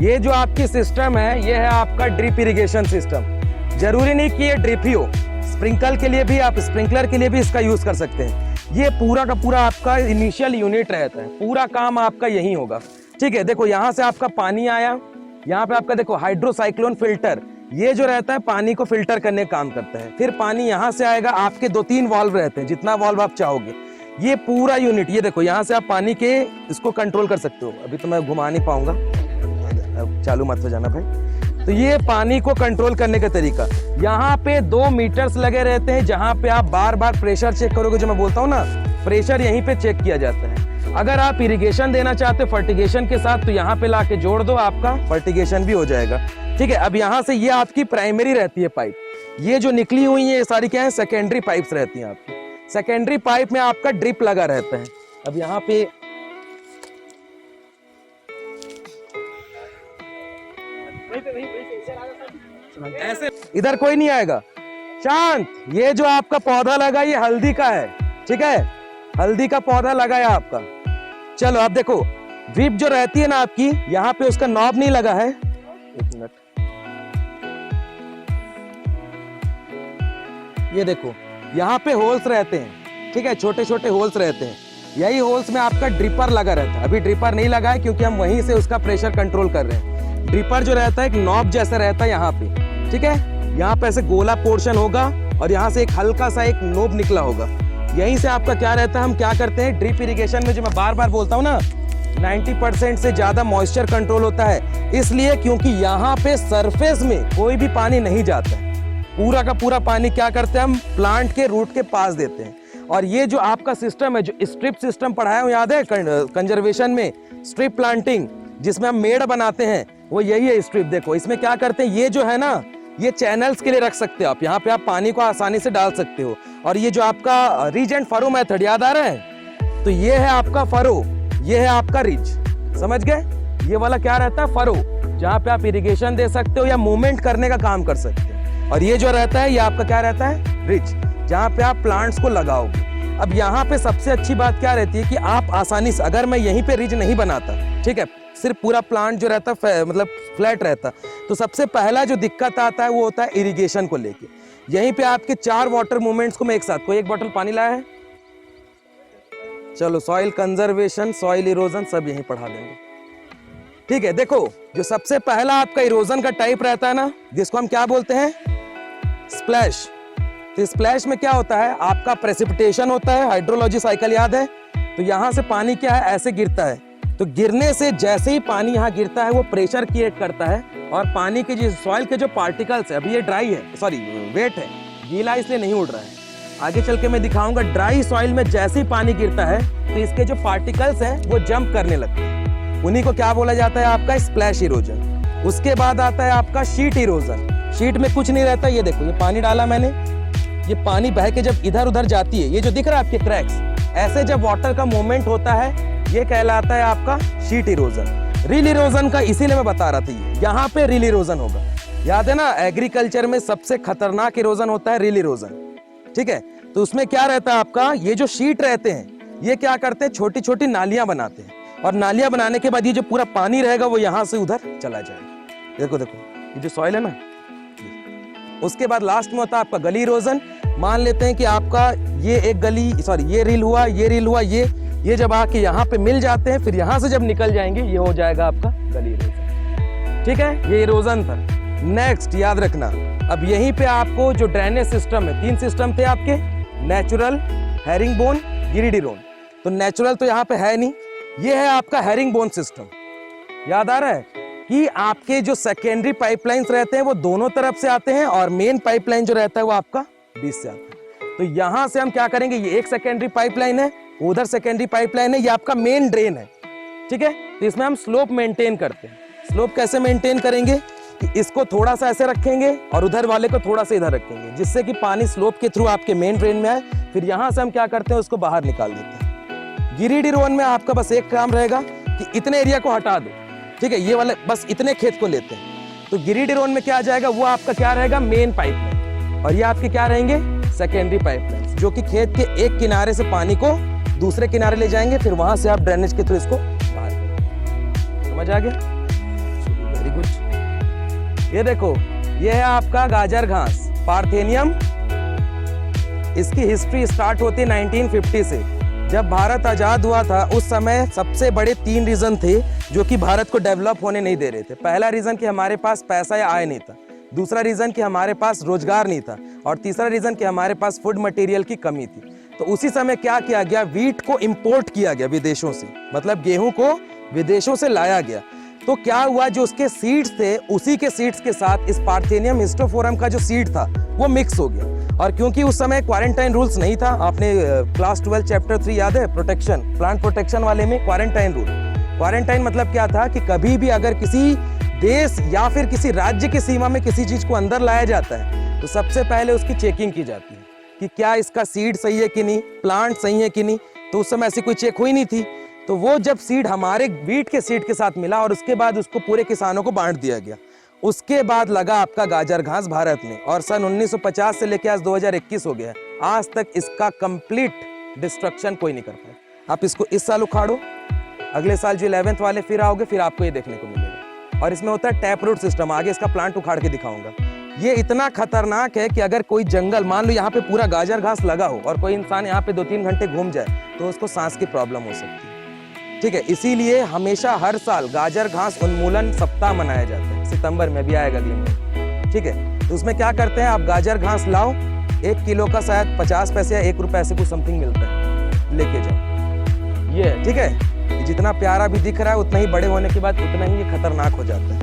ये जो आपकी सिस्टम है, ये है आपका ड्रिप इरिगेशन सिस्टम। जरूरी नहीं कि ये ड्रिप ही हो, स्प्रिंकल के लिए भी आप स्प्रिंकलर के लिए भी इसका यूज कर सकते हैं। ये पूरा का पूरा आपका इनिशियल यूनिट रहता है, पूरा काम आपका यही होगा। ठीक है, देखो यहाँ से आपका पानी आया, यहाँ पे आपका देखो हाइड्रोसाइक्लोन फिल्टर, ये जो रहता है पानी को फिल्टर करने का काम करता है। फिर पानी यहाँ से आएगा, आपके 2-3 वाल्व रहते हैं, जितना वाल्व आप चाहोगे। ये पूरा यूनिट, ये देखो यहाँ से आप पानी के इसको कंट्रोल कर सकते हो। अभी तो मैं घुमा नहीं पाऊंगा, चालू मत हो जाना भाई। तो ये पानी को कंट्रोल करने का तरीका, यहाँ पे 2 मीटर्स लगे रहते हैं, जहाँ पे आप बार बार प्रेशर चेक करोगे। जो मैं बोलता हूँ ना, प्रेशर यहीं पे चेक किया जाता है। अगर आप इरिगेशन देना चाहते हो फर्टिगेशन के साथ, तो यहाँ पे लाके जोड़ दो, आपका फर्टिगेशन भी हो जाएगा। ठीक है, अब यहाँ से ये आपकी प्राइमरी रहती है पाइप, ये जो निकली हुई है ये सारी क्या है, सेकेंडरी पाइप्स रहती हैं आपकी। सेकेंडरी पाइप में आपका ड्रिप लगा रहता है। अब यहाँ पे ऐसे इधर कोई नहीं आएगा, शांत। ये जो आपका पौधा लगा, ये हल्दी का है। ठीक है, हल्दी का पौधा लगाया आपका। चलो अब देखो, ड्रिप जो रहती है ना आपकी, यहाँ पे उसका नॉब नहीं लगा है। एक मिनट, ये देखो यहाँ पे होल्स रहते हैं। ठीक है, छोटे छोटे होल्स रहते हैं, यही होल्स में आपका ड्रिपर लगा रहता है। अभी ड्रिपर नहीं लगा है क्योंकि हम वहीं से उसका प्रेशर कंट्रोल कर रहे हैं। ड्रिपर जो रहता है एक नॉब जैसा रहता है यहाँ पे। ठीक है, यहाँ पे ऐसे गोला पोर्शन होगा और यहाँ से एक हल्का सा एक नोब निकला होगा। यहीं से आपका क्या रहता है, हम क्या करते हैं ड्रिप इरिगेशन में, जो मैं बार बार बोलता हूँ ना, 90% से ज्यादा मॉइस्चर कंट्रोल होता है। इसलिए क्योंकि यहाँ पे सरफेस में कोई भी पानी नहीं जाता है, पूरा का पूरा पानी क्या करते हैं हम प्लांट के रूट के पास देते हैं। और ये जो आपका सिस्टम है, जो स्ट्रिप सिस्टम पढ़ाया हूँ याद है कंजर्वेशन में, स्ट्रिप प्लांटिंग जिसमें हम मेड़ बनाते हैं, वो यही है स्ट्रिप। देखो इसमें क्या करते हैं, ये जो है ना, ये चैनल्स के लिए रख सकते हो आप, यहाँ पे आप पानी को आसानी से डाल सकते हो। और ये जो आपका रिज एंड फरो मेथड याद आ रहा है, तो ये है आपका फरो, ये है आपका रिज, समझ गए। ये वाला क्या रहता है, फरो, जहाँ पे आप इरिगेशन दे सकते हो या मूवमेंट करने का काम कर सकते हो। और ये जो रहता है, ये आपका क्या रहता है, रिज, जहाँ पे आप प्लांट्स को लगाओगे। अब यहाँ पे सबसे अच्छी बात क्या रहती है कि आप आसानी से, अगर मैं यहीं पे रिज नहीं बनाता, ठीक है, सिर्फ पूरा प्लांट जो रहता है मतलब फ्लैट रहता, तो सबसे पहला जो दिक्कत आता है वो होता है इरिगेशन को लेके। यहीं पे आपके 4 वाटर मूवमेंट्स को मैं एक साथ, कोई एक बोतल पानी लाया है, चलो सॉइल कंजर्वेशन, सॉइल इरोजन सब यहीं पढ़ा देंगे। ठीक है, देखो जो सबसे पहला आपका इरोजन का टाइप रहता है ना, जिसको हम क्या बोलते हैं, स्प्लैश। तो स्प्लैश में क्या होता है, आपका प्रेसिपिटेशन होता है, हाइड्रोलॉजी साइकिल याद है। तो यहाँ से पानी क्या है, ऐसे गिरता है। तो गिरने से जैसे ही पानी यहाँ गिरता है, वो प्रेशर क्रिएट करता है और पानी के जो सॉइल के जो पार्टिकल्स है, अभी ये ड्राई है, सॉरी वेट है, गीला इसलिए नहीं उड़ रहा है, आगे चल के मैं दिखाऊंगा। ड्राई सॉइल में जैसे ही पानी गिरता है, तो इसके जो पार्टिकल्स हैं वो जंप करने लगते हैं, उन्हीं को क्या बोला जाता है, आपका स्प्लैश इरोजन। उसके बाद आता है आपका शीट इरोजन। शीट में कुछ नहीं रहता, ये देखो ये पानी डाला मैंने, ये पानी बह के जब इधर उधर जाती है, ये जो दिख रहा है आपके क्रैक्स, ऐसे जब वाटर का मूवमेंट होता है, ये कहलाता है आपका शीट इरोजन। रिल इरोजन का इसीलिए मैं बता रहा था, यहाँ पे रिल इरोजन होगा। याद है ना, एग्रीकल्चर में सबसे खतरनाक इरोजन होता है रिल इरोजन। ठीक है, तो उसमें क्या रहता है आपका, ये जो शीट रहते हैं, ये क्या करते हैं, छोटी छोटी नालियां बनाते हैं, और नालियां बनाने के बाद ये जो पूरा पानी रहेगा वो यहाँ से उधर चला जाएगा। देखो देखो ये जो सॉइल है ना, उसके बाद लास्ट में होता है आपका गली इरोजन। मान लेते हैं कि आपका ये एक गली, सॉरी ये रील हुआ, ये रील हुआ, ये जब आके यहाँ पे मिल जाते हैं, फिर यहाँ से जब निकल जाएंगे, ये हो जाएगा आपका गली इरोजन। ठीक है, ये इरोजन था। नेक्स्ट याद रखना, अब यहीं पे आपको जो ड्रेनेज सिस्टम है, 3 सिस्टम थे आपके, नेचुरल, हेरिंग बोन, गिरिडीरोन। तो नेचुरल तो यहाँ पे है नहीं, ये है आपका हेरिंग बोन सिस्टम। याद आ रहा है कि आपके जो सेकेंडरी पाइपलाइंस रहते हैं वो दोनों तरफ से आते हैं, और मेन पाइपलाइन जो रहता है वो आपका बीच से आता है। तो यहां से हम क्या करेंगे, ये एक सेकेंडरी पाइपलाइन है, उधर सेकेंडरी पाइपलाइन है, ये आपका मेन ड्रेन है। ठीक है, तो इसमें हम स्लोप मेंटेन करते हैं। स्लोप कैसे मेंटेन करेंगे कि इसको थोड़ा सा ऐसे रखेंगे और उधर वाले को थोड़ा सा इधर रखेंगे, जिससे कि पानी स्लोप के थ्रू आपके मेन ड्रेन में आए। फिर यहां से हम क्या करते हैं, उसको बाहर निकाल देते हैं। गिरिडीरोन में आपका बस एक काम रहेगा कि इतने एरिया को हटा दो। ठीक है, ये वाले बस इतने खेत को लेते हैं। तो गिरिडीरोन में क्या आ जाएगा, वो आपका क्या रहेगा, मेन पाइपलाइन, और ये आपके क्या रहेंगे, सेकेंडरी पाइपलाइन, जो कि खेत के एक किनारे से पानी को दूसरे किनारे ले जाएंगे, फिर वहां से आप ड्रेनेज के थ्रू इसको बाहर करेंगे। समझ आ गया? ये देखो, ये है आपका गाजर घास, पार्थेनियम। इसकी हिस्ट्री स्टार्ट होती है 1950 से। जब भारत आज़ाद हुआ था उस समय सबसे बड़े 3 रीज़न थे जो कि भारत को डेवलप होने नहीं दे रहे थे। पहला रीज़न कि हमारे पास पैसा या आय नहीं था, दूसरा रीज़न कि हमारे पास रोजगार नहीं था, और तीसरा रीज़न कि हमारे पास फूड मटेरियल की कमी थी। तो उसी समय क्या किया गया, वीट को इंपोर्ट किया गया विदेशों से, मतलब गेहूं को विदेशों से लाया गया। तो क्या हुआ, जो उसके सीड्स थे उसी के सीड्स के साथ इस पार्थेनियम हिस्टोफोरम का जो सीड था वो मिक्स हो गया। और क्योंकि उस समय क्वारंटाइन रूल्स नहीं था, आपने क्लास 12 चैप्टर 3 याद है, प्रोटेक्शन, प्लांट प्रोटेक्शन वाले में क्वारंटाइन रूल। क्वारंटाइन मतलब क्या था कि कभी भी अगर किसी देश या फिर किसी राज्य की सीमा में किसी चीज को अंदर लाया जाता है तो सबसे पहले उसकी चेकिंग की जाती है कि क्या इसका सीड सही है कि नहीं, प्लांट सही है कि नहीं। तो उस समय ऐसी कोई चेक हुई नहीं थी। तो वो जब सीड हमारे वीट के सीड के साथ मिला और उसके बाद उसको पूरे किसानों को बांट दिया गया, उसके बाद लगा आपका गाजर घास भारत में। और सन 1950 से लेकर आज 2021 हो गया, आज तक इसका कंप्लीट डिस्ट्रक्शन कोई नहीं कर पाया। आप इसको इस साल उखाड़ो, अगले साल जो 11th वाले फिर आओगे, फिर आपको ये देखने को मिलेगा। और इसमें होता है टैप रूट सिस्टम, आगे इसका प्लांट उखाड़ के दिखाऊंगा। ये इतना खतरनाक है कि अगर कोई जंगल, मान लो यहाँ पे पूरा गाजर घास लगा हो और कोई इंसान यहाँ पे 2-3 घंटे घूम जाए तो उसको सांस की प्रॉब्लम हो सकती है। ठीक है, इसीलिए हमेशा हर साल गाजर घास उन्मूलन सप्ताह मनाया जाता है। सितंबर में भी आएगा अगले महीने। ठीक है, तो उसमें क्या करते हैं, आप गाजर घास लाओ, 1 किलो का शायद 50 पैसे या 1 रुपए से कुछ समथिंग मिलता है, लेके जाओ। ये ठीक है, जितना प्यारा भी दिख रहा है उतना ही बड़े होने के बाद उतना ही ये खतरनाक हो जाता है।